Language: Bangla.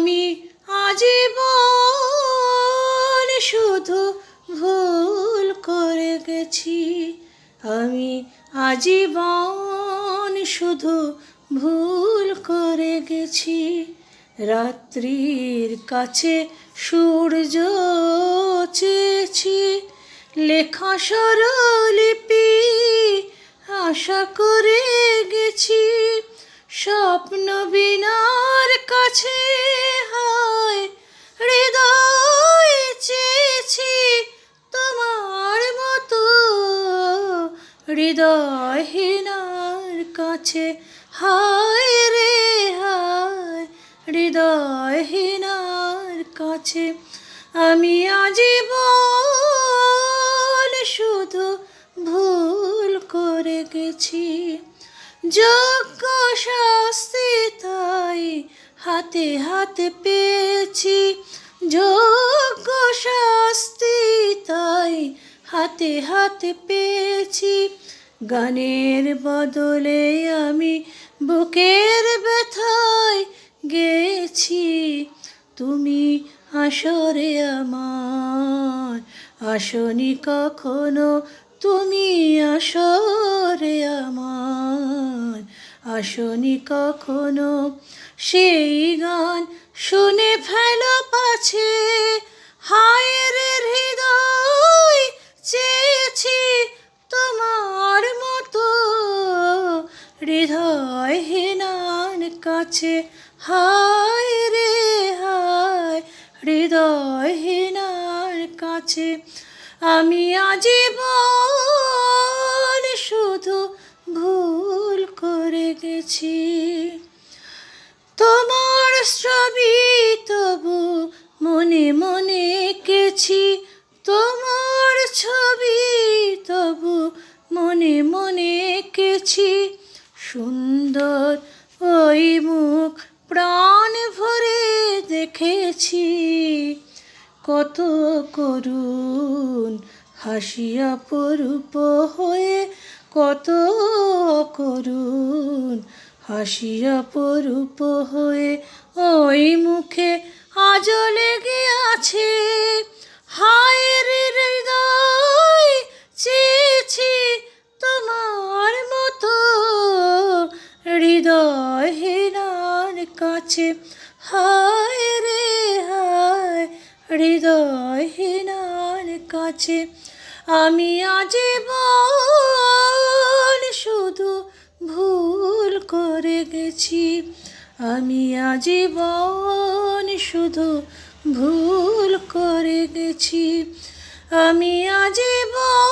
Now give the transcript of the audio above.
আমি আজীবন শুধু ভুল করে গেছি। আমি আজীবন শুধু ভুল করে গেছি। রাত্রির কাছে সূর্য চেয়েছি, লেখা স্বরলিপি আশা করে গেছি। স্বপ্ন বীণার কাছে হয় হৃদয় চেয়েছি, তোমার মতো হৃদয়হীনার কাছে হায় রে হায়, হৃদয়হীনার কাছে। আমি আজীবন শুধু ভুল করে গেছি। যোগ্য শাস্তি তাই হাতে হাতে পেয়েছি, যোগ্য শাস্তি তাই হাতে হাতে পেয়েছি। গানের বদলে আমি বুকের ব্যথায় গেছি। তুমি আসরে আমার আসনি কখনো, তুমি আসরে আমার আসনি কখনো। সেই গান শুনে ফেলো পাছে, হায় রে হৃদয় চেয়েছি তোমার মতো হৃদয়হীনার কাছে হায় রে হায়, হৃদয়হীনার কাছে। আমি আজীবন শুধু ভুল করে গেছি। তোমার ছবি তবু মনে মনে এঁকেছি, তোমার ছবি তবু মনে মনে এঁকেছি। সুন্দর ওই মুখ প্রাণ ভরে দেখেছি, কত করুণ হাসি অপরূপ হয়ে, কত করুণ হাসি অপরূপ হয়ে। ওই মুখে আজও লেগে আছে, হায় রে হৃদয় চেয়েছি তোমার মতো হৃদয়হীনার কাছে হায় রে হায়, হৃদয়হীনার কাছে। আমি আজীবন শুধু ভুল করে গেছি। আমি আজীবন শুধু ভুল করে গেছি। আমি আজীবন